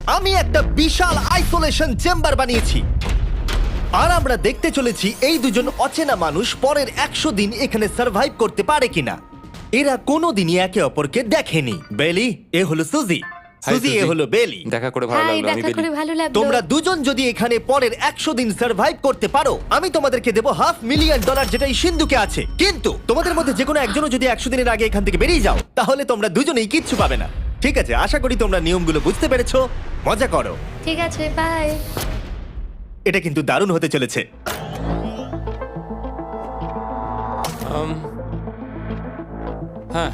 আমি একটা বিশাল isolation chamber বানিয়েছি, আর আমরা দেখতে চলেছি এই দুজন অচেনা মানুষ পরের 100 দিন এখানে সার্ভাইভ করতে পারে কিনা। এরা কোনোদিনই একে অপরকে দেখেনি। বেলি, এ হলো সুজি, সুজি এ হলো বেলি। দেখা করে ভালো হাই, লাগলো। আমি দেখা বেলি। করে ভালো লাগলো। তোমরা দুজন যদি এখানে পরের 100 দিন সার্ভাইভ করতে পারো, আমি তোমাদেরকে দেবো $500,000, যেটা এই সিন্ধুকে আছে। কিন্তু তোমাদের মধ্যে যে কোনো একজনও যদি 100 দিনের আগে এখান থেকে বেরিয়ে যাও, তাহলে তোমরা দুজনেই কিচ্ছু পাবে না। ঠিক আছে, আশা করি তোমরা নিয়মগুলো বুঝতে পেরেছো। মজা করো। ঠিক আছে, বাই। এটা কিন্তু দারুণ হতে চলেছে। হ্যাঁ,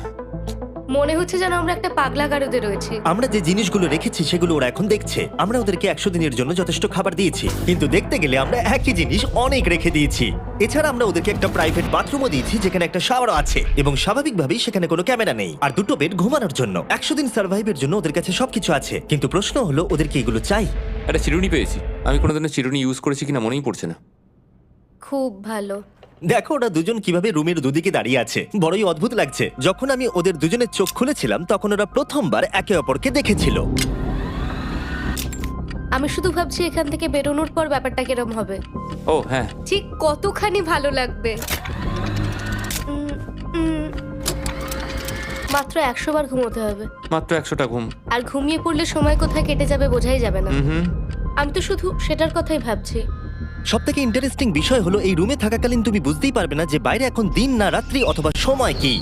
মনে হচ্ছে যেন আমরা একটা পাগলা গারদে রয়েছি। আমরা যে জিনিসগুলো রেখেছি সেগুলো ওরা এখন দেখছে। আমরা ওদেরকে 100 দিনের জন্য যথেষ্ট খাবার দিয়েছি, কিন্তু দেখতে গেলে আমরা একই জিনিস অনেক রেখে দিয়েছি। এছাড়া আমরা ওদেরকে একটা প্রাইভেট বাথরুমও দিয়েছি, যেখানে একটা শাওয়ারও আছে, এবং স্বাভাবিকভাবেই সেখানে কোনো ক্যামেরা নেই, আর দুটো বেড ঘুমানোর জন্য। 100 দিন সার্ভাইভের জন্য ওদের কাছে সবকিছু আছে, কিন্তু প্রশ্ন হলো ওদেরকে এগুলো চাই। একটা চিরুনি পেয়েছি। আমি কোনোদিনও চিরুনি ইউজ করেছি কিনা মনেই পড়ছে না। খুব ভালো। দেখো ওরা দুজন কিভাবে রুমের দুদিকে দাঁড়িয়ে আছে, বড়ই অদ্ভুত লাগছে। যখন আমি ওদের দুজনের চোখ খুলেছিলাম, তখন ওরা প্রথমবার একে অপরকে দেখেছিল। আমি শুধু ভাবছি এখান থেকে বেরোনোর পর ব্যাপারটা কিরম হবে। ও হ্যাঁ, ঠিক কতখানি ভালো লাগবে। মাত্র 100 বার ঘুমোতে হবে, মাত্র 100টা ঘুম। আর ঘুমিয়ে পড়লে সময় কোথায় কেটে যাবে বোঝাই যাবে না। হুম। আমি তো শুধু সেটার কথাই ভাবছি। সবথেকে ইন্টারেস্টিং বিষয় হলো এই রুমে থাকাকালীন তুমি বুঝতেই পারবে না যে বাইরে এখন দিন না রাত্রি অথবা সময় কি।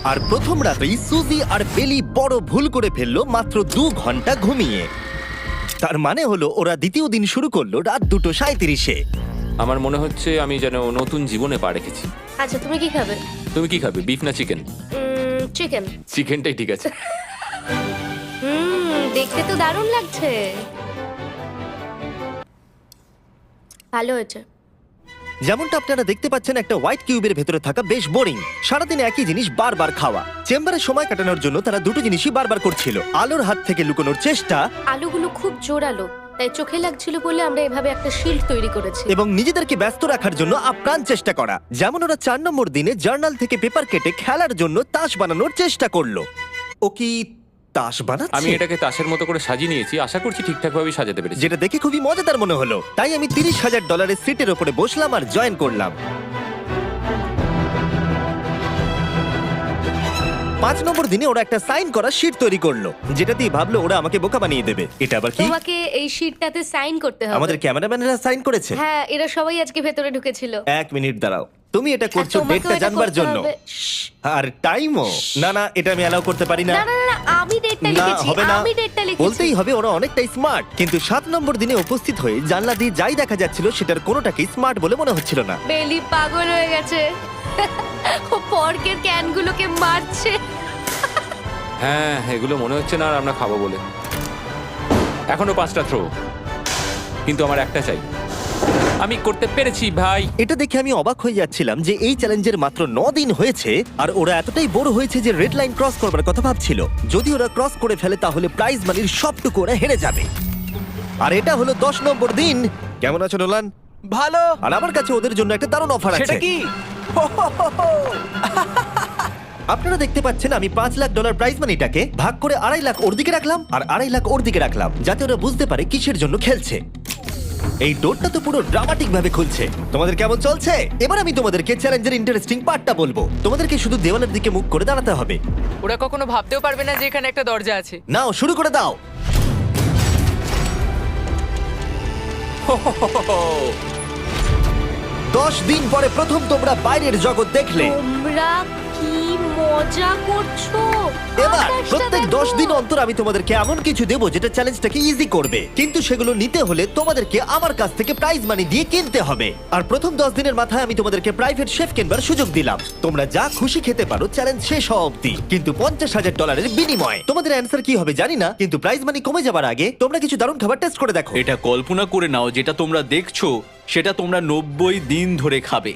আর প্রথম রাতেই সুজি আর বেলি বড় ভুল করে ফেললো মাত্র 2 ঘন্টা ঘুমিয়ে। তার মানে হলো ওরা দ্বিতীয় দিন শুরু করলো রাত 2:37-এ। আমার মনে হচ্ছে আমি যেন নতুন জীবনে পা রেখেছি। আচ্ছা, তুমি কি খাবে? তুমি কি খাবে, বিফ না চিকেন? চিকেন। চিকেনটাই ঠিক আছে। দেখতে তো দারুণ লাগছে। ভালো হয়েছে। যেমনটা আপনারা দেখতে পাচ্ছেন, একটা হোয়াইট কিউবের ভেতরে থাকা বেশ বোরিং। সারাদিন একই জিনিস বারবার খাওয়া। চেম্বারে সময় কাটানোর জন্য তারা দুটো জিনিসই বারবার করছিল: আলোর হাত থেকে লুকোনোর চেষ্টা, আলুগুলো খুব জোরালো, তাই চোখে লাগছিল বলে আমরা এভাবে একটা শিল্ড তৈরি করেছি। এবং নিজেদেরকে ব্যস্ত রাখার জন্য আপ্রাণ চেষ্টা করা। যেমন ওরা 4 নম্বর দিনে জার্নাল থেকে পেপার কেটে খেলার জন্য তাস বানানোর চেষ্টা করলো। ও কি তাস বানাচ্ছে? আমি এটাকে তাসের মতো করে সাজিয়ে নিয়েছি, আশা করছি ঠিকঠাকভাবে সাজাতে পেরেছি। যেটা দেখে খুবই মজাদার মনে হলো, তাই আমি $30,000 সিটের ওপরে বসলাম আর জয়েন করলাম। 5 নম্বর দিনে ওরা একটা সাইন করা শিট তৈরি করলো, যেটা দিয়ে ভাবলো ওরা আমাকে বোকা বানিয়ে দেবে। এটা আবার কি? তোমাকে এই শিটটাতে সাইন করতে হবে। আমাদের ক্যামেরাম্যানেরা সাইন করেছে। হ্যাঁ, এরা সবাই আজকে ভেতরে ঢুকেছিল। 1 মিনিট দাঁড়াও, তুমি এটা করছো আর তোমাকেও ডেটটা এটা জানবার করতে জন্য? হবে। শ্শ্। আর টাইমও? না না, এটা আমি অ্যালাউ করতে পারি না। না না না, আমি ডেটটা না, লিখেছি। হবে না। আমি ডেটটা লিখেছি। বলতেই হবে ওরা অনেকটাই স্মার্ট, কিন্তু 7 নম্বর দিনে উপস্থিত হয়ে জানলা দিয়ে যাই দেখা যাচ্ছিল সেটার কোনোটাকেই স্মার্ট বলে মনে হচ্ছিল না। বেলি পাগল হয়ে গেছে। ও পর্কের ক্যানগুলোকে মারছে। হ্যাঁ, এগুলো মনে হচ্ছে না আর আমরা খাবো বলে। এখনো 5টা থ্রো, কিন্তু আমার একটা চাই। আমি করতে পেরেছি ভাই। এটা দেখে আমি অবাক হয়ে যাচ্ছিলাম যে এই চ্যালেঞ্জের মাত্র 9 দিন হয়েছে, আর ওরা এতটাই বড় হয়েছে যে রেড লাইন ক্রস করবার কথা ভাবছিল। যদি ওরা ক্রস করে ফেলে তাহলে প্রাইজ মানির সবটুকু ওরা হেরে যাবে। আর এটা হলো 10 নম্বর দিন। কেমন আছো নোলান? ভালো। আর আমার কাছে ওদের জন্য একটা দারুণ অফার আছে। সেটা কি? আপনারা দেখতে পাচ্ছেন আমি $5 লাখ প্রাইজ মানিটাকে ভাগ করে 2.5 লাখ ওর দিকে রাখলাম আর 2.5 লাখ ওর দিকে রাখলাম, যাতে ওরা বুঝতে পারে কিসের জন্য খেলছে। এই ডোরটা তো পুরো ড্রামাটিক ভাবে খুলছে। তোমাদের কেমন চলছে? এবার আমি তোমাদেরকে চ্যালেঞ্জের ইন্টারেস্টিং পার্টটা বলবো। তোমাদেরকে শুধু দেওয়ালের দিকে মুখ করে দাঁড়াতে হবে। ওরা কখনো ভাবতেও পারবে না যে এখানে একটা দরজা আছে। নাও শুরু করে দাও। দশ দিন পরে প্রথম তোমরা বাইরের জগৎ দেখলে। তোমরা কি মজা করছো? এবার আকাশটা প্রত্যেক দেখো। 10 দিন অন্তর আমি তোমাদেরকে এমন কিছু দেবো যেটা চ্যালেঞ্জটাকে ইজি করবে, কিন্তু সেগুলো নিতে হলে তোমাদেরকে আমার কাছ থেকে প্রাইজ মানি দিয়ে কিনতে হবে। আর প্রথম 10 দিনের মাথায় আমি তোমাদেরকে প্রাইভেট শেফ কেনবার সুযোগ দিলাম। তোমরা যা খুশি খেতে পারো চ্যালেঞ্জ শেষ হওয়া অব্দি, কিন্তু $50,000 বিনিময়ে। তোমাদের অ্যান্সার কি হবে জানি না, কিন্তু প্রাইজ মানি কমে যাবার আগে তোমরা কিছু দারুণ খাবার টেস্ট করে দেখো। এটা কল্পনা করে নাও, যেটা তোমরা দেখছো সেটা তোমরা 90 দিন ধরে খাবে।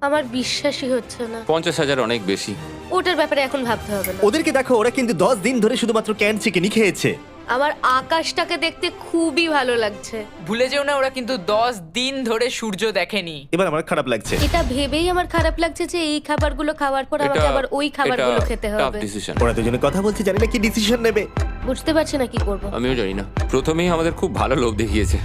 আমার বিশ্বাসই হচ্ছে না। 50,000 অনেক বেশি। ওটার ব্যাপারে এখন ভাবতে হবে না। ওদেরকে দেখো, ওরা কিন্তু 10 দিন ধরে শুধুমাত্র ক্যান চিকেনই খেয়েছে। আমার আকাশটাকে দেখতে খুবই ভালো লাগছে। ভুলে যেও না ওরা কিন্তু 10 দিন ধরে সূর্য দেখেনি। এবার আমার খারাপ লাগছে। এটা ভেবেই আমার খারাপ লাগছে যে এই খাবারগুলো খাওয়ার পর আমাকে আবার ওই খাবারগুলো খেতে টাফ হবে। ডিসিশন। ওরা দুজনে কথা বলছে, জানি না কি ডিসিশন নেবে। বুঝতে পারছি না কি করব। আমিও জানি না, প্রথমেই আমাদের খুব ভালো লোভ দেখিয়েছে।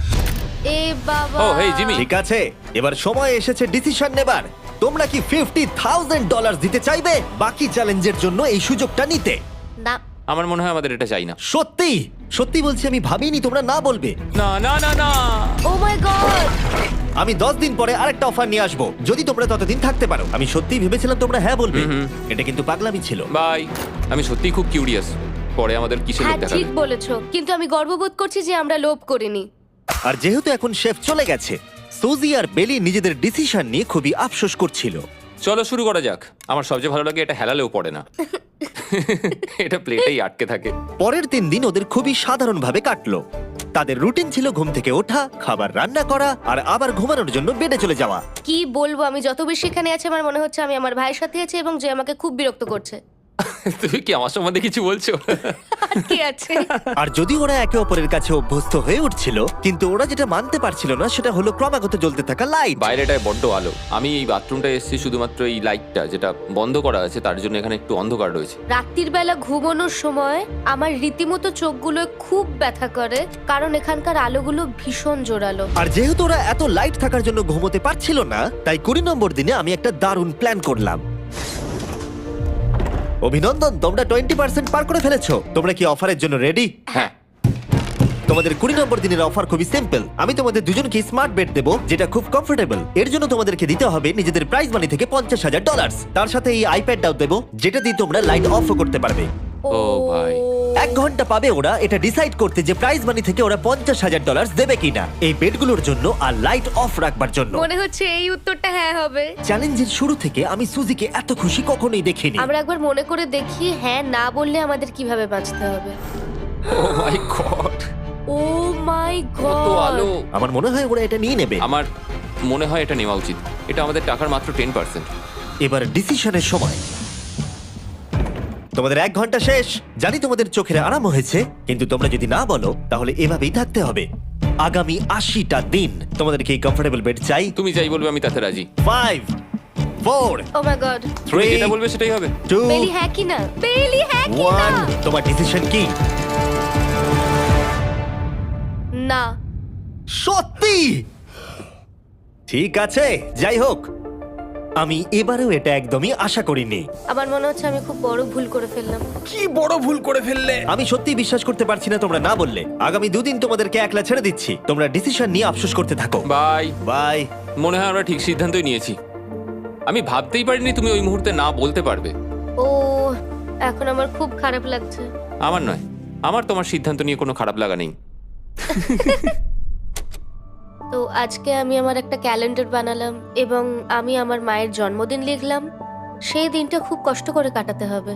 এ বাবা। ও, হেই, জিমি। ঠিক আছে, এবার সময় এসেছে ডিসিশন নেবার। তোমরা কি $50,000 দিতে চাইবে বাকি চ্যালেঞ্জের জন্য এই সুযোগটা নিতে? না। আমার মনে হয় আমাদের এটা চাই না। সত্যি সত্যি বলছি, আমি ভাবিনি তোমরা না বলবে। না না না না। ও মাই গড। আমি 10 দিন পরে আরেকটা অফার নিয়ে আসবো, যদি তোমরা ততদিন থাকতে পারো। আমি সত্যিই ভেবেছিলাম তোমরা হ্যাঁ বলবে। এটা কিন্তু পাগলামি ছিল। বাই। আমি সত্যিই খুব কিউরিয়াস, পরে আমাদের কিসের লোভ হ্যাঁ দেখাবে। ঠিক বলেছো, কিন্তু আমি গর্ববোধ করছি যে আমরা লোভ করিনি। আর যেহেতু এখন শেফ চলে গেছে, সুজি আর বেলি নিজেদের ডিসিশন নিয়ে খুবই আফসোস করছিল। চলো শুরু করা যাক। আমার সবচেয়ে ভালো লাগে এটা হেলালেও পড়ে না। এটা প্লেটেই আটকে থাকে। পরের 3 দিন ওদের খুবই সাধারণভাবে কাটলো। তাদের রুটিন ছিল ঘুম থেকে ওঠা, খাবার রান্না করা আর আবার ঘুমানোর জন্য বেডে চলে যাওয়া। কি বলবো, আমি যত বেশি এখানে আছি আমার মনে হচ্ছে আমি আমার ভাইয়ের সাথে আছি এবং যে আমাকে খুব বিরক্ত করছে। তুমি কি আমার সম্বন্ধে কিছু বলছো? কি আছে? আর যদি ওরা একে অপরের কাছে অভ্যস্ত হয়ে উঠছিল, কিন্তু ওরা যেটা মানতে পারছিল না সেটা হলো ক্রমাগত জ্বলতে থাকা লাইট। বাইরেটায় বড্ড আলো। আমি এই বাথরুমটা এসেছি শুধুমাত্র এই লাইটটা যেটা বন্ধ করা আছে তার জন্য এখানে একটু অন্ধকার রয়েছে। রাত্রির বেলা ঘুমানোর সময় আমার রীতিমতো চোখগুলো খুব ব্যথা করে, কারণ এখানকার আলোগুলো ভীষণ জোরালো। আর যেহেতু ওরা এত লাইট থাকার জন্য ঘুমোতে পারছিল না, তাই 20 নম্বর দিনে আমি একটা দারুণ প্ল্যান করলাম। অভিনন্দন, তোমরা 20% পার করে ফেলেছো। তোমরা কি অফারের জন্য রেডি? হ্যাঁ। তোমাদের 20 নম্বর দিনের অফার খুবই সিম্পল। আমি তোমাদের দুজনকে স্মার্ট বেড দেবো, যেটা খুব কমফোর্টেবল। এর জন্য তোমাদেরকে দিতে হবে নিজেদের প্রাইজ মানি থেকে $50,000। তার সাথে এই আইপ্যাডটাও দেবো, যেটা দিয়ে তোমরা লাইট অফও করতে পারবে। ও ভাই। 1 ঘন্টা পাবে ওরা এটা ডিসাইড করতে যে প্রাইজ মানি থেকে ওরা $50,000 দেবে কিনা এই বেডগুলোর জন্য আর লাইট অফ রাখবার জন্য। মনে হচ্ছে এই উত্তরটা হ্যাঁ হবে। চ্যালেঞ্জের শুরু থেকে আমি সুজিকে এত খুশি কখনোই দেখিনি। আমরা একবার মনে করে দেখি হ্যাঁ না বললে আমাদের কিভাবে বাঁচতে হবে। ও মাই গড। ও মাই কত আলো। গড। আমার মনে হয় ওরা এটা নিয়ে নেবে। আমার মনে হয় এটা নেওয়া উচিত। এটা আমাদের টাকার মাত্র 10%। এবার ডিসিশনের সময়। তোমাদের 1 ঘন্টা শেষ। জানি তোমাদের চোখের আরাম হয়েছে, কিন্তু তোমরা যদি না বলো তাহলে এভাবেই থাকতে হবে আগামী 80টা দিন। তোমাদেরকে এই কমফোর্টেবল বেড চাই। তুমি যাই বলবে আমি তাতে রাজি। 5 4 ও মাই গড। তুমি 3 যেটা বলবে সেটাই হবে। 2 বেলি হ্যাঁ কি না? বেলি হ্যাঁ কি না? 1 তোমার ডিসিশন কি? না। সত্যি? ঠিক আছে, যাই হোক, আমি এবারেও এটা একদমই আশা করিনি। আমার মনে হচ্ছে আমি খুব বড় ভুল করে ফেললাম। কি বড় ভুল করে ফেললে। আমি সত্যি বিশ্বাস করতে পারছি না তোমরা না বললে। আগামী 2 দিন তোমাদেরকে একলা ছেড়ে দিচ্ছি। তোমরা ডিসিশন নিয়ে আফসোস করতে থাকো। বাই। বাই। মনে হয় আমরা ঠিক সিদ্ধান্তই নিয়েছি। আমি ভাবতেই পারিনি তুমি ওই মুহূর্তে না বলতে পারবে। ও এখন আমার খুব খারাপ লাগছে। আমার নয়, আমার তোমার সিদ্ধান্ত নিয়ে কোনো খারাপ লাগা নেই। তো আজকে আমি আমার একটা ক্যালেন্ডার বানালাম এবং আমি আমার মায়ের জন্মদিন লিখলাম। সেই দিনটা খুব কষ্ট করে কাটাতে হবে।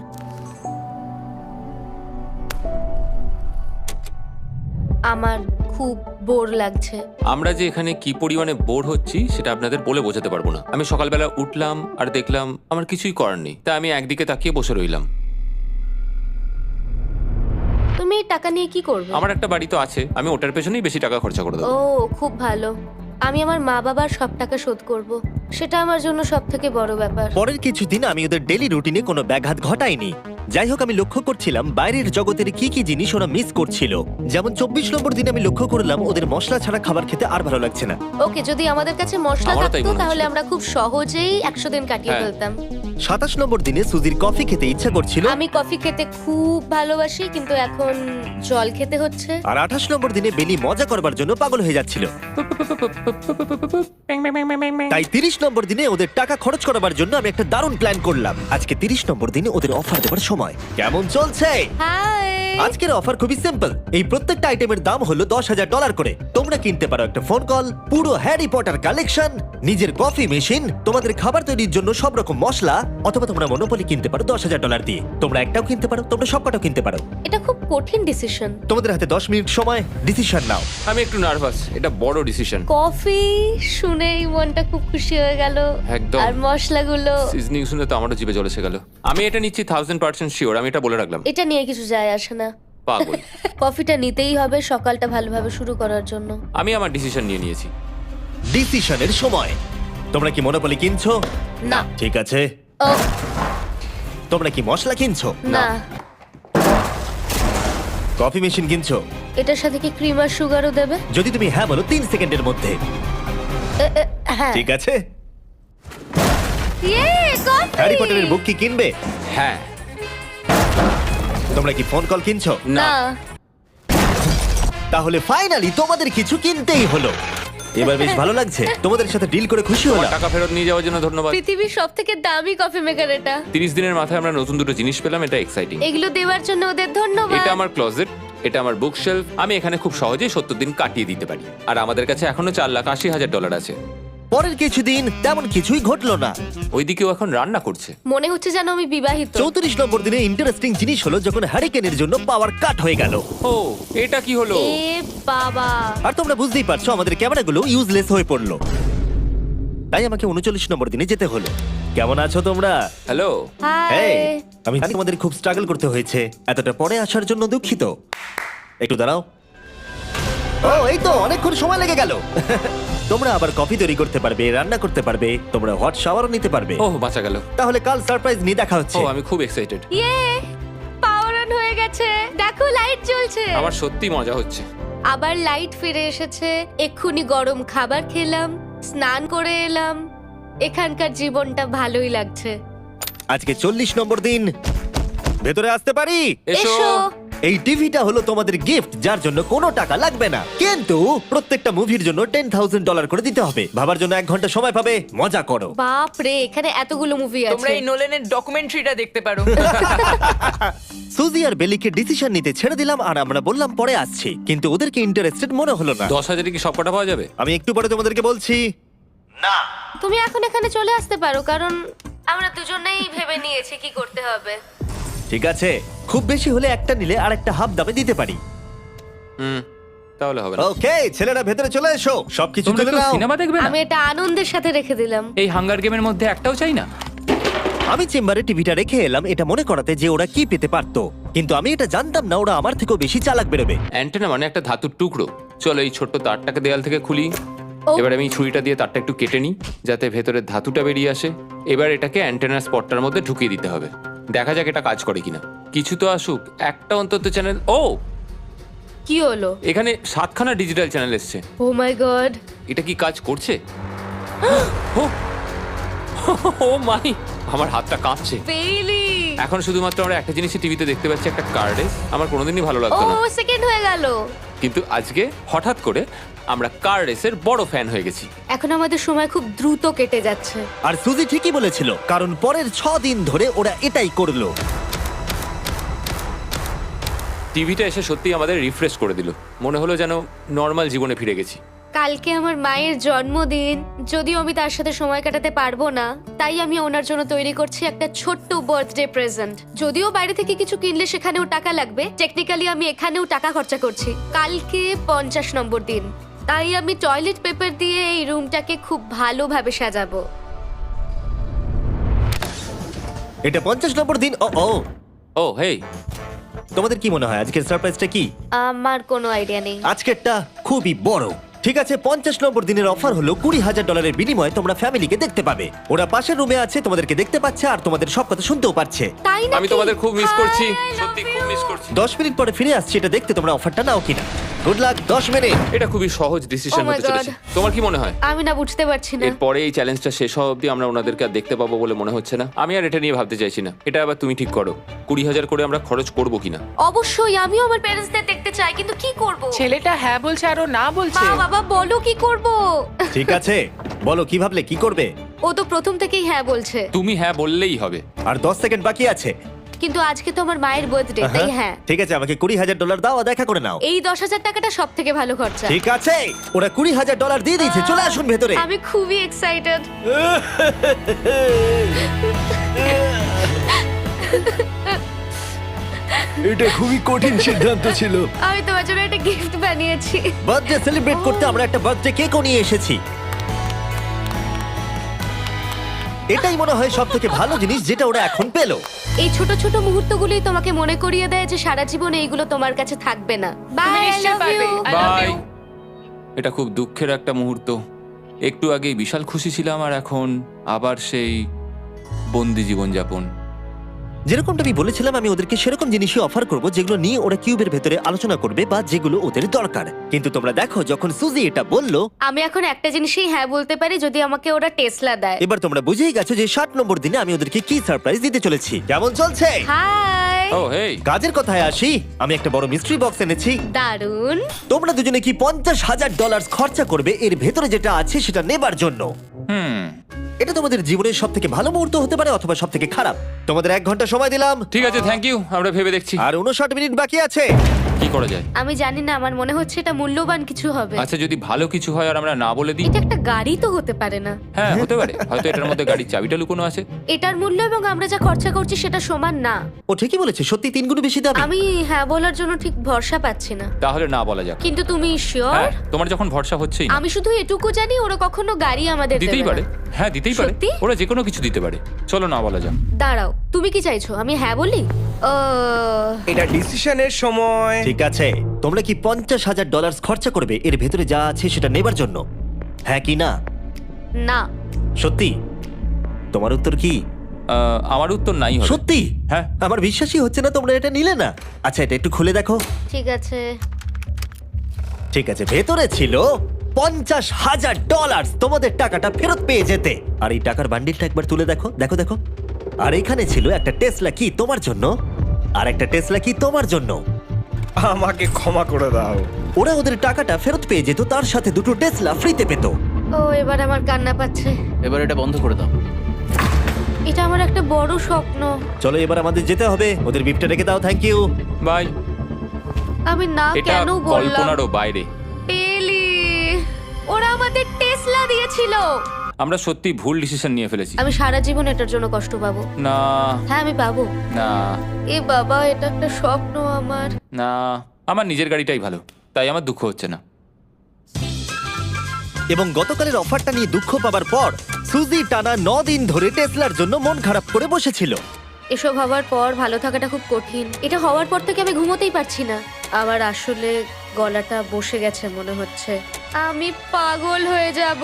আমার খুব বোর লাগছে। আমরা যে এখানে কি পরিমাণে বোর হচ্ছি সেটা আপনাদের বলে বোঝাতে পারবো না। আমি সকালবেলা উঠলাম আর দেখলাম আমার কিছুই করার নেই, তাই আমি একদিকে তাকিয়ে বসে রইলাম। তুমি এই টাকা নিয়ে কি করবে? আমার একটা বাড়ি তো আছে, আমি ওটার পেছনেই বেশি টাকা খরচা করে দেবো। ও খুব ভালো। আমি আমার মা বাবার সব টাকা শোধ করব। সেটা আমার জন্য সব থেকে বড় ব্যাপার। পরের কিছুদিন আমি ওদের ডেলি রুটিনে কোনো ব্যাঘাত ঘটাইনি। যাই হোক, আমি লক্ষ্য করছিলাম বাইরের জগতের কি কি জিনিস ওরা মিস করছিল। যেমন 24 নম্বর দিনে আমি লক্ষ্য করলাম ওদের মশলা ছাড়া খাবার খেতে আর ভালো লাগছে না। ওকে, যদি আমাদের কাছে মশলা আমারও তাই থাকতো মনে তাহলে হচ্ছিল। আমরা খুব সহজেই 100 দিন কাটিয়ে হ্যাঁ। ফেলতাম। 27 নম্বর দিনে সুজির কফি খেতে ইচ্ছা করছিল, আমি কফি খেতে খুব ভালোবাসি, কিন্তু এখন জল খেতে হচ্ছে। আর 28 নম্বর দিনে বেলি মজা করবার জন্য পাগল হয়ে যাচ্ছিল। তাই 30 নম্বর দিনে ওদের টাকা খরচ করাবার জন্য আমি একটা দারুণ প্ল্যান করলাম। আজকে 30 নম্বর দিনে ওদের অফার দেবার সময়। কেমন চলছে? হাই। আজকের অফার খুবই সিম্পল। এই প্রত্যেকটা আইটেমের দাম হলো $10,000 করে। তোমরা কিনতে পারো একটা ফোন কল, পুরো হ্যারি পটার কালেকশন, নিজের কফি মেশিন, তোমাদের খাবার তৈরির জন্য সব রকম মশলা, অথবা তোমরা মনোপলি কিনতে পারো $10,000 দিয়ে। তোমরা একটাও কিনতে পারো, তোমরা সবকটাও কিনতে পারো। এটা খুব কঠিন ডিসিশন। তোমাদের হাতে 10 মিনিট সময়, ডিসিশন নাও। আমি একটু নার্ভাস, এটা বড় ডিসিশন। কফি শুনেই মনটা খুব খুশি হয়ে গেল। একদম। আর মশলাগুলো। সিজনিং শুনে তো আমারও জিভে জল এসে গেল। আমি এটা নিচ্ছি 1000% শিওর, আমি এটা বলে রাখলাম। এটা নিয়ে কিছু যায় আসে না। পাগল। কফিটা নিতেই হবে সকালটা ভালোভাবে শুরু করার জন্য। আমি আমার ডিসিশন নিয়ে নিয়েছি। ডিসিশনের সময়। তোমরা কি মনোপলি কিনছো? না। ঠিক আছে। ও তোমরা কি মশলা কিনছো? না। কফি মেশিন কিনছো? এটার সাথে কি ক্রিম আর সুগারও দেবে? যদি তুমি হ্যাঁ বলো 3 সেকেন্ডের মধ্যে। হ্যাঁ। ঠিক আছে। ইয়ে, কফি! হ্যারি পটারের বুক কি কিনবে? হ্যাঁ। তোমরা কি ফোন কল কিনছো? না। তাহলে ফাইনালি তোমাদের কিছু কিনতেই হলো। এবার বেশ ভালো লাগছে। তোমাদের সাথে ডিল করে খুশি তোমার হলাম। টাকা ফেরত নিয়ে যাওয়ার জন্য ধন্যবাদ। পৃথিবীর সবথেকে দামি কফি মেকার এটা। 30 দিনের মাথায় আমরা নতুন দুটো জিনিস পেলাম, এটা এক্সাইটিং। এগুলো দেওয়ার জন্য ওদের ধন্যবাদ। এটা আমার ক্লোজেট, এটা আমার বুক শেলফ। আমি এখানে খুব সহজেই 70 দিন কাটিয়ে দিতে পারি। আর আমাদের কাছে এখনো $4,80,000 আছে। পরের কিছুদিন তেমন কিছুই ঘটলো না। ওইদিকেও এখন রান্না করছে। মনে হচ্ছে যেন আমি বিবাহিত। 34 নম্বর দিনে ইন্টারেস্টিং জিনিস হলো যখন হ্যারিকেনের জন্য পাওয়ার কাট হয়ে গেল। ও, এটা কি হলো? এ বাবা! আর তোমরা বুঝতেই পারছো আমাদের ক্যামেরাগুলো ইউজলেস হয়ে পড়লো। তাই আমাকে 39 নম্বর দিনে যেতে হলো। কেমন আছো তোমরা? হ্যালো। হাই। Hey, আমি জানি তোমাদের খুব স্ট্রাগল করতে হয়েছে। এতটা পরে আসার জন্য দুঃখিত। একটু দাঁড়াও। ও, এই তো অনেকক্ষণ সময় লেগে গেল। তোমরা আবার কফি তৈরি করতে পারবে, রান্না করতে পারবে, তোমরা হট শাওয়ারও নিতে পারবে। ও, বাঁচা গেল। তাহলে কাল সারপ্রাইজ নিয়ে দেখা ও, হচ্ছে। আমি খুব এক্সাইটেড। ইয়ে! পাওয়ার অন হয়ে গেছে। দেখো লাইট জ্বলছে। আমার সত্যি মজা হচ্ছে। আবার লাইট ফিরে এসেছে। এক্ষুনি গরম খাবার খেলাম, স্নান করে এলাম। এখানকার জীবনটা ভালোই লাগছে। আজকে 40 নম্বর দিন। ভেতরে আসতে পারি? এসো। এই টিভিটা হলো তোমাদের গিফট, যার জন্য কোনো টাকা লাগবে না, কিন্তু প্রত্যেকটা মুভির জন্য $10,000 করে দিতে হবে। ভাবার জন্য 1 ঘন্টা সময় পাবে। মজা করো। বাপ রে, এখানে এতগুলো মুভি তোমরা আছে। এই নোলেনের ডকুমেন্টারিটা দেখতে পারো। সুজি আর বেলিকে ডিসিশন নিতে ছেড়ে দিলাম আর আমরা বললাম পরে আসছি, কিন্তু ওদেরকে ইন্টারেস্টেড মনে হলো না। 10,000-এ কি সব কটা পাওয়া যাবে? আমি একটু পরে তোমাদেরকে বলছি। না, তুমি এখন এখানে চলে আসতে পারো, কারণ আমরা দুজনেই ভেবে নিয়েছি কি করতে হবে। ঠিক আছে, খুব বেশি হলে একটা নিলে আর একটা হাফ দামে দিতে পারি। তাহলে হবে না। ওকে, ছেলেরা ভেতরে চলে এসো, সবকিছু তোমরা তুলে কেউ নাও। সিনেমা দেখবে না? আমি এটা আনন্দের সাথে রেখে দিলাম। এই হাঙ্গার গেমের মধ্যে একটাও চাই না। আমি চেম্বারে টিভিটা রেখে এলাম এটা মনে করাতে যে ওরা কি পেতে পারতো, কিন্তু আমি এটা জানতাম না ওরা আমার থেকেও বেশি চালাক বেরোবে। অ্যান্টেনা মানে একটা ধাতুর টুকরো। চলো এই ছোট্ট তারটাকে দেয়াল থেকে খুলি। ও। এবার আমি ছুরিটা দিয়ে তারটা একটু কেটে নিই যাতে ভেতরের ধাতুটা বেরিয়ে আসে। এবার এটাকে অ্যান্টেনার স্পটটার মধ্যে ঢুকিয়ে দিতে হবে। দেখা যাক এটা কাজ করে কিনা। কিছু তো আসুক, একটা অন্তত চ্যানেল। ও, কি হলো? এখানে 7খানা ডিজিটাল চ্যানেল এসছে। ও মাই গড! এটা কি কাজ করছে? ও, ও মাই, আমার হাতটা কাঁপছে। বেইলি! এখন শুধুমাত্র আমরা একটা জিনিসই টিভিতে দেখতে পাচ্ছি, একটা কার্ডে। আমার কোনোদিনই ভালো ও লাগতো না, সেকেন্ড হয়ে গেল। কিন্তু আজকে হঠাৎ করে আমরা কার রেসের বড় ফ্যান হয়ে গেছি। এখন আমাদের সময় খুব দ্রুত কেটে যাচ্ছে। আর সুজি ঠিকই বলেছিল, কারণ পরের 6 দিন ধরে ওরা এটাই করলো। টিভিটা এসে সত্যি আমাদের রিফ্রেশ করে দিল। মনে হলো যেন নর্মাল জীবনে ফিরে গেছি। কালকে আমার মায়ের জন্মদিন, যদিও আমি তার সাথে সময় কাটাতে পারবো না, তাই আমি ওনার জন্য তৈরি করছি একটা ছোট্ট বার্থডে প্রেজেন্ট। যদিও বাইরে থেকে কিছু কিনলে সেখানেও টাকা লাগবে, টেকনিক্যালি আমি এখানেও টাকা খরচা করছি। কালকে 50 নম্বর দিন, তাই আমি টয়লেট পেপার দিয়ে এই রুমটাকে খুব ভালোভাবে সাজাবো। এটা 50 নম্বর দিন। ও ও, ও হেই, তোমাদের কি মনে হয় আজকের সারপ্রাইজটা কি? আমার কোনো আইডিয়া নেই। আজকেরটা খুবই বড়। ঠিক আছে, 50 নম্বর দিনের অফার হলো $20,000 বিনিময়ে তোমরা ফ্যামিলিকে দেখতে পাবে। ওরা পাশের রুমে আছে, তোমাদেরকে দেখতে পাচ্ছে আর তোমাদের সব কথা শুনতেও পাচ্ছে। তাই না? আমি তোমাদের খুব মিস করছি, সত্যি খুব মিস করছি। 10 মিনিট পরে ফিরে আসছি এটা দেখতে তোমরা অফারটা নাও কিনা। Good luck. 10 মিনিট। এটা খুবই সহজ ডিসিশন Oh my হতে চলেছে। God. তোমার কি মনে হয়? আমি না বুঝতে পারছি না। এরপরে এই চ্যালেঞ্জটা শেষ হওয়া অবধি আমরা ওনাদেরকে আর দেখতে পাবো বলে মনে হচ্ছে না। আমি আর এটা নিয়ে ভাবতে চাইছি না। এটা আবার তুমি ঠিক করো, 20,000 করে আমরা খরচ করবো কিনা। অবশ্যই আমিও আমার প্যারেন্টসদের দেখতে চাই, কিন্তু কি করব? ছেলেটা হ্যাঁ বলছে আর ও না বলছে। মা বাবা বলো কি করব? ঠিক আছে, বলো কি ভাবলে, কি করবে? ও তো প্রথম থেকেই হ্যাঁ বলছে, তুমি হ্যাঁ বললেই হবে। আর 10 সেকেন্ড বাকি আছে। কিন্তু আজকে তো আমার মায়ের বার্থডে, তাই হ্যাঁ। ঠিক আছে, আমাকে $20,000 দাও আর দেখা করে নাও। এই 10,000 টাকাটা সব থেকে ভালো খরচা। ঠিক আছে, ওরা $20,000 দিয়ে দিয়েছে। চলে আসুন ভেতরে। আমি খুবই এক্সাইটেড। এটা খুবই কঠিন সিদ্ধান্ত ছিল। আমি তোমার জন্য একটা গিফট বানিয়েছি। বার্থডে সেলিব্রেট করতে আমরা একটা বার্থডে কেকও নিয়ে এসেছি। এটাই মনে হয় সব থেকে ভালো জিনিস যেটা ওরা এখন পেলো। এই ছোট ছোট মুহূর্তগুলোই তোমাকে মনে করিয়ে দেয় যে সারা জীবনে এইগুলো তোমার কাছে থাকবে না। বাই, আই নিশ্চয়ই লাভ পারবে। You. I love bye. you. এটা খুব দুঃখের একটা মুহূর্ত। একটু আগেই বিশাল খুশি ছিলাম আর এখন আবার সেই বন্দি জীবনযাপন। যেরকমটা আমি বলেছিলাম, আমি ওদেরকে সেরকম জিনিসই অফার করব যেগুলো নিয়ে ওরা কিউবের ভেতরে আলোচনা করবে বা যেগুলো ওদের দরকার। কিন্তু তোমরা দেখো, যখন সুজি এটা বললো, আমি এখন একটা জিনিসই হ্যাঁ বলতে পারি, যদি আমাকে ওরা টেসলা দেয়। এবার তোমরা বুঝেই গেছো যে 60 নম্বর দিনে আমি ওদেরকে কি সারপ্রাইজ দিতে চলেছি। কেমন চলছে? হাই, ও হেই, কাজের কথায় আসি, আমি একটা বড় মিস্ট্রি বক্স এনেছি। দারুন। তোমরা দুজনে কি $50,000 খরচা করবে এর ভেতরে যেটা আছে সেটা নেবার জন্য? এটা তোমাদের জীবনের সব থেকে ভালো মুহূর্ত হতে পারে অথবা সব থেকে খারাপ। তোমাদের 1 ঘন্টা সময় দিলাম ঠিক আছে, থ্যাংক ইউ, আমরা ভেবে দেখছি আর 59 মিনিট বাকি আছে। কি করা যায়। আমি জানি না, আমার মনে হচ্ছে এটা মূল্যবান কিছু হবে। আচ্ছা, যদি ভালো কিছু হয় আর আমরা না বলে দিই? এটা একটা গাড়ি তো হতে পারে না? হ্যাঁ, হতে পারে, হয়তো এটার মধ্যে গাড়ির চাবিটা লুকোনো আছে। এটার মূল্য এবং আমরা যা খরচা করছি সেটা সমান না। ও ঠিকই বলেছে, সত্যি 3 গুণ বেশি দাম। আমি হ্যাঁ বলার জন্য ঠিক ভরসা পাচ্ছি না। তাহলে না বলা যাক। কিন্তু তুমি শিওর? হ্যাঁ, তোমার যখন ভরসা হচ্ছেই না। আমি শুধু এটুকু জানি, ওরা কখনো গাড়ি আমাদের দিতেই দেবে পারে। না। হ্যাঁ, দিতেই পারে, সত্যি? ওরা যে কোনো কিছু দিতে পারে। চলো না বলা যাক। দাঁড়াও, তুমি কি চাইছো আমি হ্যাঁ বলি? এটা ডিসিশনের সময়। ঠিক আছে, তোমরা কি $50,000 খরচা করবে এর ভেতরে যা আছে সেটা নেবার জন্য? হ্যাঁ কি না? না। সত্যি? তোমার উত্তর কি? আমার উত্তর নাই হবে। সত্যি? হ্যাঁ। আমার বিশ্বাসই হচ্ছে না তোমরা এটা নিলে না। আচ্ছা, এটা একটু খুলে দেখো। ঠিক আছে। ঠিক আছে, ভেতরে ছিল $50,000। তোমাদের টাকাটা ফেরত পেয়ে যেতে। আর এই টাকার বান্ডিলটা একবার তুলে দেখো, দেখো দেখো। আর এখানে ছিল একটা টেসলা কি তোমার জন্য, আর একটা টেসলা কি তোমার জন্য। আমাকে ক্ষমা করে দাও। ওরা ওদের টাকাটা ফেরত পেয়ে যেত, তার সাথে 2টো টেসলা ফ্রিতে পেত। ও, এবার আমার কান্না পাচ্ছে। এবার এটা বন্ধ করে দাও। এটা আমার একটা বড় স্বপ্ন। চলো এবার আমাদের যেতে হবে। ওদের বিপটা রেখে দাও। Thank you. বাই। আমি না এটা কেন বললাম? কল্পনারও বাইরে। পেলি, ওরা আমাদের টেসলা দিয়েছিল। আমরা সত্যি ভুল ডিসিশন নিয়ে ফেলেছি। আমি সারা জীবন এটার জন্য কষ্ট পাবো। না হ্যাঁ, আমি পাবো। না এ বাবা, এটা একটা স্বপ্ন আমার। না, আমার নিজের গাড়িটাই ভালো, তাই আমার দুঃখ হচ্ছে না। এবং গতকালের অফারটা নিয়ে দুঃখ পাবার পর সুজি টানা 9 দিন ধরে টেসলার জন্য মন খারাপ করে বসেছিল। এসব হওয়ার পর ভালো থাকাটা খুব কঠিন। এটা হওয়ার পর থেকে আমি ঘুমোতেই পারছি না। আমার আসলে গলাটা বসে গেছে মনে হচ্ছে। আমি পাগল হয়ে যাব।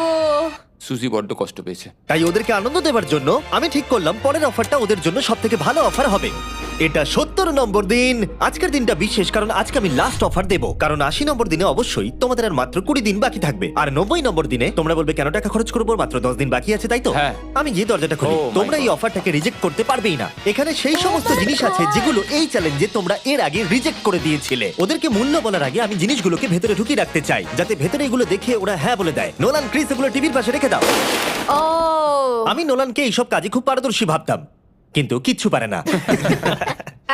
সুজি বড্ড কষ্ট পেয়েছে। তাই ওদেরকে আনন্দ দেওয়ার জন্য আমি ঠিক করলাম পরের অফারটা ওদের জন্য সব থেকে ভালো অফার হবে। এটা 70 নম্বর দিন। আজকের দিনটা বিশেষ কারণ আজকে আমি লাস্ট অফার দেব। কারণ 80 নম্বর দিনে অবশ্যই তোমাদের আর মাত্র 20 দিন বাকি থাকবে। আর 90 নম্বর দিনে তোমরা বলবে কেন টাকা খরচ করবো, মাত্র 10 দিন বাকি আছে, তাই তো? হ্যাঁ। আমি গিয়ে দরজাটা খুলি। Oh my তোমরা এই God. অফারটাকে রিজেক্ট করতে পারবেই না। এখানে সেই সমস্ত জিনিস আছে যেগুলো এই চ্যালেঞ্জে তোমরা এর আগে রিজেক্ট করে দিয়েছিলে। ওদেরকে মূল্য বলার আগে আমি জিনিসগুলোকে ভেতরে ঢুকিয়ে রাখতে চাই, যাতে ভেতরে এগুলো দেখে ওরা হ্যাঁ বলে দেয়। নোলান, ক্রিস, এগুলো টিভির পাশে রেখে দাও। ও, আমি নোলানকে এইসব কাজে খুব পারদর্শী ভাবতাম, কিন্তু কিচ্ছু পারে না।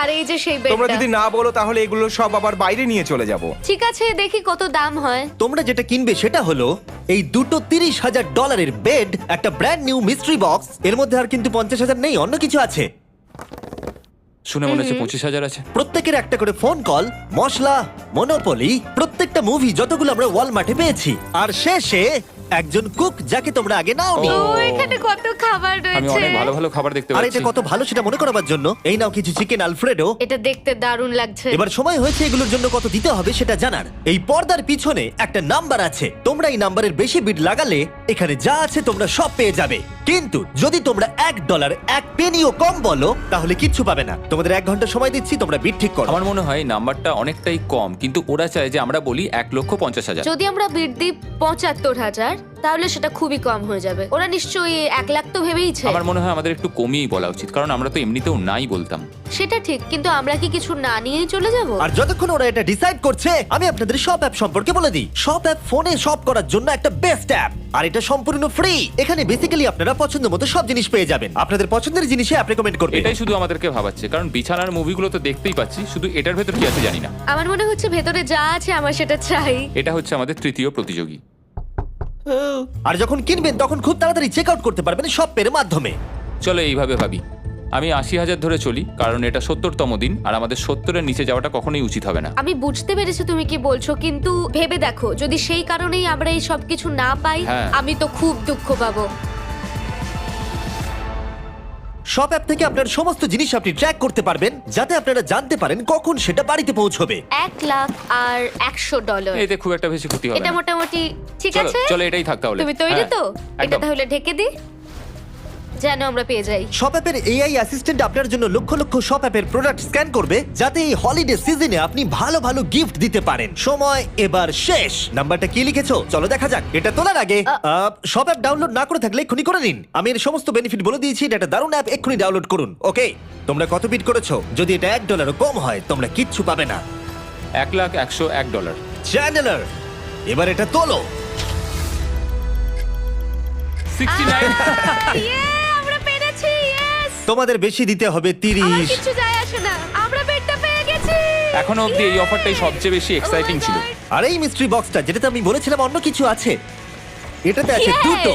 আর এই যে সেই তোমরা বেডটা। যদি না বলো তাহলে এগুলো সব আবার বাইরে নিয়ে চলে যাব। ঠিক আছে, দেখি কত দাম হয়। তোমরা যেটা কিনবে সেটা হলো এই দুটো $30,000 বেড, একটা ব্র্যান্ড নিউ মিস্ট্রি বক্স। এর মধ্যে আর কিন্তু 50,000 নেই, অন্য কিছু আছে। শুনে মনে হচ্ছে 25,000 আছে। প্রত্যেকের একটা করে ফোন কল, মশলা, মনোপলি, প্রত্যেকটা মুভি যতগুলো আমরা ওয়ালমার্টে পেয়েছি। আর শেষে একজন কুক যাকে তোমরা আগে নাওনি। ও, এখানে কত খাবার আমি রয়েছে। অনেক ভালো ভালো খাবার দেখতে আর পাচ্ছি। এটা কত ভালো সেটা মনে করাবার জন্য এই নাও কিছু চিকেন আলফ্রেডো। এটা দেখতে দারুণ লাগছে। এবার সময় হয়েছে এগুলোর জন্য কত দিতে হবে সেটা জানার। এই পর্দার পিছনে একটা নাম্বার আছে। তোমরা এই নাম্বারের বেশি বিট লাগালে এখানে যা আছে তোমরা সব পেয়ে যাবে। কিন্তু যদি তোমরা $1 1 পেনিও কম বলো তাহলে কিচ্ছু পাবে না। তোমাদের 1 ঘন্টা সময় দিচ্ছি, তোমরা বিট ঠিক করো। আমার মনে হয় নাম্বারটা অনেকটাই কম, কিন্তু ওরা চায় যে আমরা বলি 1,50,000। যদি আমরা বিট দিই 75,000, তাহলে সেটা খুবই কম হয়ে যাবে। ওরা নিশ্চয়ই 1 লাখ তো ভেবেইছে। আমার মনে হয় আমাদের একটু কমিয়েই বলা উচিত, কারণ আমরা তো এমনিতেও নাই বলতাম। সেটা ঠিক, কিন্তু আমরা কি কিছু না নিয়েই চলে যাব? আর যতক্ষণ ওরা এটা ডিসাইড করছে আমি আপনাদের শপ অ্যাপ সম্পর্কে বলে দিই। শপ অ্যাপ ফোনে শপ করার জন্য একটা বেস্ট অ্যাপ, আর এটা সম্পূর্ণ ফ্রি। এখানে বেসিক্যালি আপনারা পছন্দ মতো সব জিনিস পেয়ে যাবেন। আপনাদের পছন্দের জিনিসে অ্যাপ রেকমেন্ড করবে। এটাই শুধু আমাদেরকে ভাবাচ্ছে, কারণ বিছানার মুভিগুলো তো দেখতেই পাচ্ছি, শুধু এটার ভেতর কি আছে জানি না। আমার মনে হচ্ছে ভেতরে যা আছে আমার সেটা চাই। এটা হচ্ছে আমাদের তৃতীয় প্রতিযোগী। আর যখন কিনবেন তখন খুব তাড়াতাড়ি চেক আউট করতে পারবেন শপের মাধ্যমে। চলো এইভাবে ভাবি। আমি 80,000 ধরে চলি, কারণ এটা 70তম দিন, আর আমাদের 70-এর নিচে যাওয়াটা কখনোই উচিত হবে না। আমি বুঝতে পেরেছি তুমি কি বলছো, কিন্তু ভেবে দেখো যদি সেই কারণেই আমরা এই সব কিছু না পাই, হ্যাঁ। আমি তো খুব দুঃখ পাবো। শপ অ্যাপ থেকে আপনার সমস্ত জিনিস আপনি ট্র্যাক করতে পারবেন, যাতে আপনারা জানতে পারেন কখন সেটা বাড়িতে পৌঁছবে। 1 লাখ আর $100। এতে খুব একটা বেশি ক্ষতি হবে এটা না। মোটামুটি ঠিক চলো আছে। চলো এটাই থাক তাহলে। তুমি তৈরি হ্যাঁ, তো? এটা একদম। তাহলে ঢেকে দি। যেন আমরা পেয়ে যাই। শপ অ্যাপের এআই অ্যাসিস্ট্যান্ট আপনার জন্য লক্ষ লক্ষ শপ অ্যাপের প্রোডাক্ট স্ক্যান করবে, যাতে এই হলিডে সিজনে আপনি ভালো ভালো গিফট দিতে পারেন। সময় এবার শেষ। নাম্বারটা কি লিখেছো চলো দেখা যাক। এটা তোলার আগে শপ অ্যাপ ডাউনলোড না করে থাকলে এক্ষুনি করে নিন। আমি এর সমস্ত বেনিফিট বলে দিয়েছি। এটা একটা দারুণ অ্যাপ, এক্ষুনি ডাউনলোড করুন। ওকে, তোমরা কত বিট করেছো? যদি এটা $1 কম হয় তোমরা কিচ্ছু পাবে না। $1,101 চ্যানেলার, এবার এটা তোলো। 69 আমরা পেরেছি, ইয়েস! তোমাদের বেশি দিতে হবে আমার 30। কিছু যায় আসে না, আমরা বেডটা পেয়ে গেছি। এখনো অবধি এই অফারটাই সবচেয়ে বেশি এক্সাইটিং ছিল। আর এই মিস্ট্রি বক্সটা, যেটাতে আমি বলেছিলাম অন্য কিছু আছে, এটাতে আছে Yes! দুটো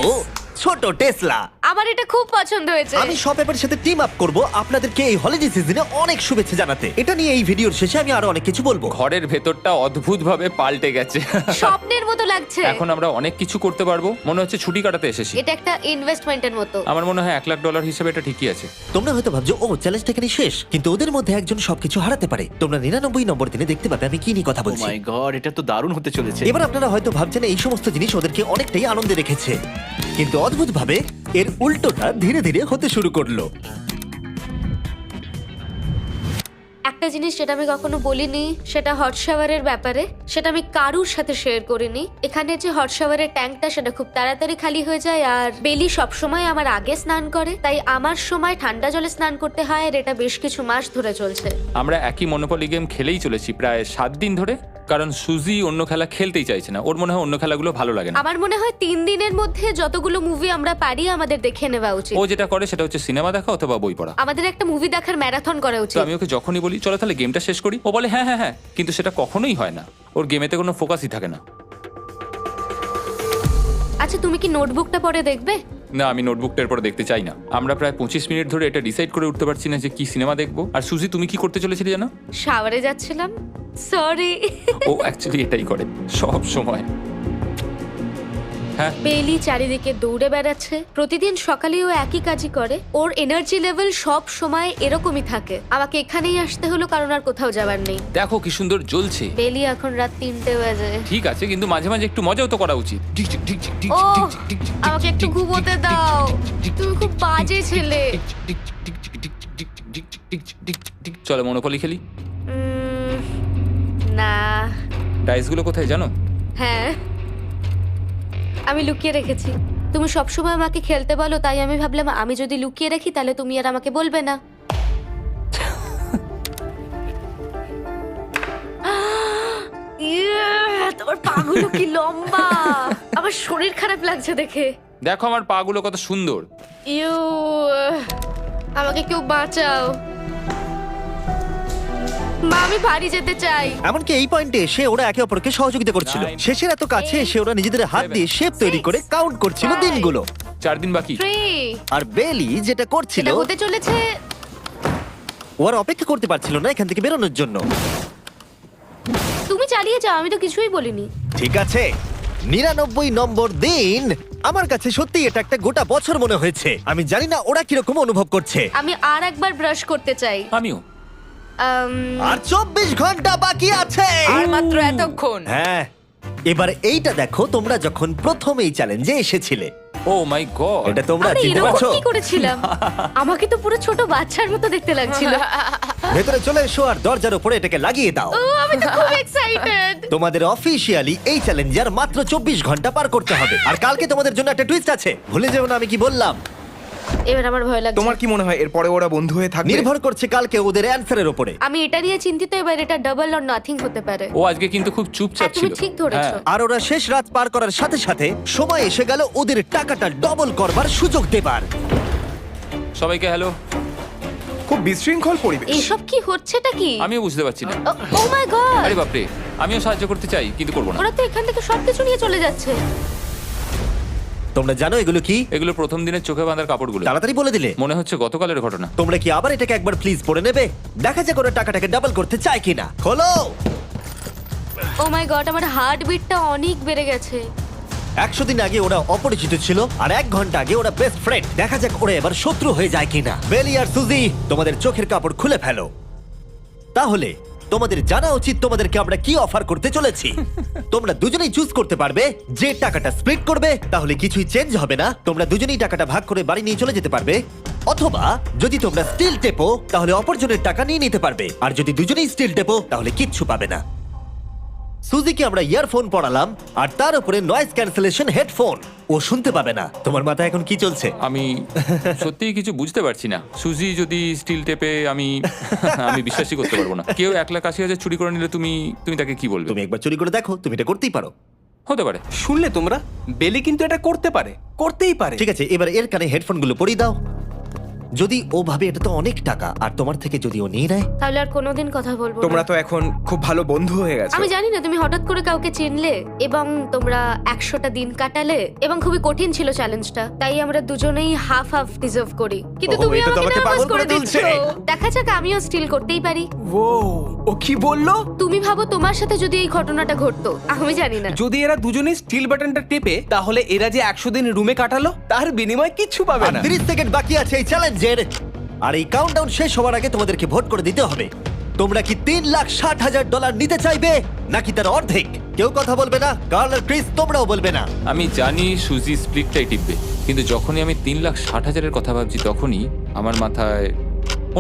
ছোট টেসলা। আমার এটা খুব পছন্দ হয়েছে। আমি শপ অ্যাপের সাথে টিম আপ করব আপনাদেরকে এই হলিডে সিজনে অনেক শুভেচ্ছা জানাতে। এটা নিয়ে এই ভিডিওর শেষে আমি আরো অনেক কিছু বলবো। ঘরের ভেতরটা অদ্ভুতভাবে পাল্টে গেছে। স্বপ্নের মতো লাগছে। এখন আমরা অনেক কিছু করতে পারবো, মনে হচ্ছে ছুটি কাটাতে এসেছি। এটা একটা ইনভেস্টমেন্টের মতো। আমার মনে হয় $1,00,000 হিসেবে এটা ঠিকই আছে। তোমরা হয়তো ভাবছো ও চ্যালেঞ্জটা এখানে শেষ, কিন্তু ওদের মধ্যে একজন সবকিছু হারাতে পারে। তোমরা 99 নম্বর দিনে দেখতে পাবে আমি কি নিয়ে কথা ও বলছি। মাই গড, এটা তো দারুণ হতে চলেছে। এবার আপনারা হয়তো ভাবছেন এই সমস্ত জিনিস ওদেরকে অনেকটাই আনন্দে রেখেছে, কিন্তু অদ্ভুতভাবে এর উল্টোটা ধীরে ধীরে হতে শুরু করলো। একটা জিনিস যেটা আমি কখনো বলিনি, সেটা হট শাওয়ারের ব্যাপারে। সেটা আমি কারুর সাথে শেয়ার করিনি। এখানে যে হট শাওয়ারের ট্যাঙ্কটা, সেটা খুব তাড়াতাড়ি খালি হয়ে যায়। আর বেলি সবসময় আমার আগে স্নান করে, তাই আমার সময় ঠান্ডা জলে স্নান করতে হয়। আর এটা বেশ কিছু মাস ধরে চলছে। আমরা একই মনোপলি গেম খেলেই চলেছি প্রায় 7 দিন ধরে, কারণ সুজি অন্য খেলা খেলতেই চাইছে না। ওর মনে হয় অন্য খেলাগুলো ভালো লাগে না। আমার মনে হয় 3 দিনের মধ্যে যতগুলো মুভি আমরা পারি আমাদের দেখে নেওয়া উচিত। ও যেটা করে সেটা হচ্ছে সিনেমা দেখা অথবা বই পড়া। আমাদের একটা মুভি দেখার ম্যারাথন করা তো উচিত। আমি ওকে যখনই বলি চলো তাহলে গেমটা শেষ করি, ও বলে হ্যাঁ হ্যাঁ হ্যাঁ, কিন্তু সেটা কখনোই হয় না। ওর গেমেতে কোনো ফোকাসই থাকে না। আচ্ছা, তুমি কি নোটবুকটা পরে দেখবে? না, আমি নোটবুকটার পরে দেখতে চাই না। আমরা প্রায় 25 মিনিট ধরে এটা ডিসাইড করে উঠতে পারছি না যে কি সিনেমা দেখবো। আর সুজি, তুমি কি করতে চলেছিলে জানো? শাওয়ারে যাচ্ছিলাম। সরি। ও অ্যাকচুয়ালি এটাই করে সব সময়। হ্যাঁ, বেলি চারিদিকে দৌড়ে বেড়াচ্ছে। প্রতিদিন সকালে ও একই কাজই করে। ওর এনার্জি লেভেল সব সময় এরকমই থাকে। আমাকে এখানেই আসতে হলো কারণ আর কোথাও যাবার নেই। দেখো কি সুন্দর জ্বলছে। বেলি এখন রাত 3টে বাজে। ঠিক আছে, কিন্তু মাঝে মাঝে একটু মজাও তো করা উচিত। ও, আমাকে একটু ঘুমোতে দাও। তুমি খুব বাজে ছেলে। চলো মনোপলি খেলি। না। ডাইসগুলো কোথায় জানো? হ্যাঁ, আমি লুকিয়ে রেখেছি। তুমি সবসময় আমাকে খেলতে বলো, তাই আমি ভাবলাম আমি যদি লুকিয়ে রাখি তাহলে তুমি আর আমাকে বলবে না। তোমার পাগুলো কি লম্বা! আমার শরীর খারাপ লাগছে দেখে। দেখো আমার পাগুলো কত সুন্দর। ইউ, আমাকে কেউ বাঁচাও। মা, আমি বাড়ি যেতে চাই। এমনকি এই পয়েন্টে এসে ওরা একে অপরকে সহযোগিতা করছিল। 9, শেষের এত কাছে এসে ওরা নিজেদের হাত 7, দিয়ে শেপ তৈরি করে কাউন্ট করছিল 5, দিনগুলো। 4 দিন বাকি। 3, আর বেলি যেটা করছিল, এটা হতে চলেছে। ওরা অপেক্ষা করতে পারছিল না এখান থেকে বেরোনোর জন্য। তুমি চালিয়ে যাও, আমি তো কিছুই বলিনি। ঠিক আছে, 99 নম্বর দিন। আমার কাছে সত্যি এটা একটা গোটা বছর মনে হয়েছে। আমি জানি না ওরা কিরকম অনুভব করছে। আমি আর একবার ব্রাশ করতে চাই। আমিও। আর 24 ঘন্টা বাকি আছে। আর মাত্র এতক্ষণ। হ্যাঁ, এবার এইটা দেখো, তোমরা যখন প্রথম এই চ্যালেঞ্জে এসেছিলে, ও মাই গড। এটা তোমরা আমরা চিনতে এরকম পারছো? কি করেছিলাম? আমাকে তো পুরো ছোট বাচ্চার মতো দেখতে লাগছিল। ভেতরে চলে এসো আর দরজার উপরে এটাকে লাগিয়ে দাও। ও, আমি তো খুব এক্সাইটেড। তোমাদের অফিসিয়ালি এই চ্যালেঞ্জার মাত্র 24 ঘন্টা পার করতে হবে। আর কালকে তোমাদের জন্য একটা টুইস্ট আছে, ভুলে যেও না আমি কি বললাম। এবার আমার ভয় লাগছে। তোমার কি মনে হয় এরপরে ওরা বন্ধু হয়ে থাকবে? নির্ভর করছে কালকে ওদের অ্যানসারের উপরে। আমি এটা নিয়ে চিন্তিত। এবার এটা ডাবল অর নাথিং হতে পারে। ও আজকে কিন্তু খুব চুপচাপ হ্যাঁ, তুমি ছিল। ঠিক ধরেছো। হ্যাঁ। আর ওরা শেষ রাত পার করার সাথে সাথে সময় এসে গেল ওদের টাকাটা ডবল করবার সুযোগ দেবার। সবাইকে হ্যালো। খুব বিশৃঙ্খল পরিবেশ। এসব কি হচ্ছেটা কি? আমিও বুঝতে পারছি না। ও মাই গড! আরে বাপরে, আমিও সাহায্য করতে চাই কিন্তু করবো না। ওরা তো এখান থেকে সবকিছু নিয়ে চলে যাচ্ছে। তোমরা জানো এগুলো কি? এগুলো প্রথম দিনের চোখে বাঁধার কাপড়গুলো। তাড়াতাড়ি বলে দিলে। মনে হচ্ছে গতকালের ঘটনা। তোমরা কি আবার এটাকে একবার প্লিজ পড়ে নেবে? দেখা যাক ওরা টাকাটাকে ডাবল করতে চায় কিনা। খোলো। ও মাই গড, আমার হার্ট বিটটা অনেক বেড়ে গেছে। 100 দিন আগে ওরা অপরিচিত ছিল, আর 1 ঘন্টা আগে ওরা বেস্ট ফ্রেন্ড। দেখা যাক ওরা এবার শত্রু হয়ে যায় কিনা। বেলি আর সুজি, তোমাদের চোখের কাপড় খুলে ফেলো। তাহলে তোমাদের জানা উচিত তোমাদেরকে আমরা কি অফার করতে চলেছি। তোমরা দুজনেই চুজ করতে পারবে যে টাকাটা স্প্লিট করবে, তাহলে কিছুই চেঞ্জ হবে না, তোমরা দুজনেই টাকাটা ভাগ করে বাড়ি নিয়ে চলে যেতে পারবে। অথবা যদি তোমরা স্টিল টেপো তাহলে অপরজনের টাকা নিয়ে নিতে পারবে, আর যদি দুজনেই স্টিল টেপো তাহলে কিচ্ছু পাবে না। সুজিকে আমরা ইয়ারফোন পড়ালাম আর তার উপরে নয়েজ ক্যান্সেলেশন হেডফোন। ও শুনতে পাবে না। তোমার মাথায় এখন কি চলছে? আমি সত্যিই কিছু বুঝতে পারছি না। সুজি যদি স্টিল টেপে আমি বিশ্বাসই করতে পারবো না। কেউ 1,80,000 চুরি করে নিলে তুমি তাকে কি বলবে? তুমি একবার চুরি করে দেখো, তুমি এটা করতেই পারো। হতে পারে। শুনলে তোমরা, বেলি কিন্তু এটা করতেই পারে। ঠিক আছে, এবার এর কানে হেডফোনগুলো পরিয়ে দাও। যদি ও ভাবে এটা তো অনেক টাকা আর তোমার থেকে যদি ও নিয়ে নেয়, তাহলে আর কোনোদিন কথা বলবো না। তোমরা তো এখন খুব ভালো বন্ধু হয়ে গেছো। আমি জানি না তুমি হঠাৎ করে কাউকে চিনলে এবং তোমরা 100টা দিন কাটালে এবং খুবই কঠিন ছিল চ্যালেঞ্জটা, তাই আমরা দুজনেই হাফ হাফ ডিজার্ভ করি। কিন্তু ওহো, তুমি এটা তো আমাকে আমাকে নার্ভাস পাগল করে করে দিচ্ছ। তুলছে। দেখা যাক, আমিও স্টিল করতেই পারি। ও কি বললো? তুমি ভাবো তোমার সাথে যদি এই ঘটনাটা ঘটতো, আমি জানি না। যদি এরা দুজনেই স্টিল বাটনটা টেপে, তাহলে এরা যে 100 দিন রুমে কাটালো তার বিনিময়ে কিচ্ছু পাবে আর না। 30 সেকেন্ড বাকি আছে এই চ্যালেঞ্জের। আর এই কাউন্টডাউন শেষ হওয়ার আগে তোমাদেরকে ভোট করে দিতে হবে। তোমরা কি $3,60,000 নিতে চাইবে নাকি তার অর্ধেক? কেউ কথা বলবে না। কার্ল আর ক্রিস, তোমরাও বলবে না। আমি জানি সুজি স্প্লিটটাই টিপবে, কিন্তু যখনই আমি 3,60,000-এর কথা ভাবছি তখনই আমার মাথায়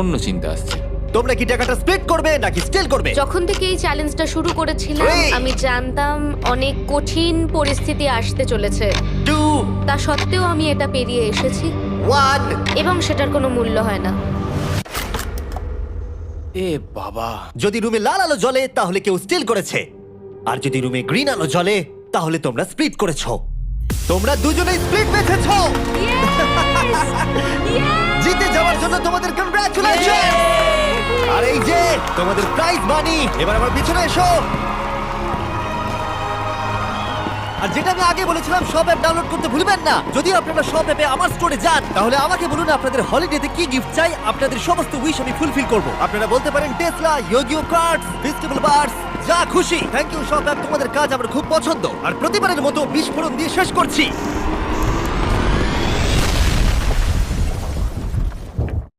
অন্য চিন্তা আসছে। তোমরা কি টাকাটা স্প্লিট করবে নাকি স্টিল করবে? যখন থেকে এই চ্যালেঞ্জটা শুরু করেছিলাম Three. আমি জানতাম অনেক কঠিন পরিস্থিতি আসতে চলেছে। 2, তা সত্ত্বেও আমি এটা পেরিয়ে এসেছি 1। এবং সেটার কোনো মূল্য হয় না। এ বাবা, যদি রুমে লাল আলো জ্বলে তাহলে কেউ স্টিল করেছে, আর যদি রুমে গ্রিন আলো জ্বলে তাহলে তোমরা স্প্লিট করেছো। তোমরা দুজনেই স্প্লিট বেঁচেছো। জিতে যাওয়ার জন্য তোমাদের কংগ্রাচুলেশন। আর এই যে তোমাদের প্রাইজ মানি। এবার আমার পিছনে এসো। আর যেটা আমি আগে বলেছিলাম, সব অ্যাপ ডাউনলোড করতে ভুলবেন না। যদি আপনারা সব অ্যাপে আমার স্টোরে যান, তাহলে আমাকে বলুন আপনাদের হলিডেতে কি গিফট চাই। আপনাদের সমস্ত উইশ আমি ফুলফিল করব। আপনারা বলতে পারেন টেসলা, ইয়োগিও কার্ডস, ফেস্টিভ্যাল বার্স, যা খুশি। থ্যাংক ইউ সব অ্যাপ, তোমাদের কাজ আমার খুব পছন্দ। আর প্রতিবারের মতো বিস্ফোরণ দিয়ে শেষ করছি।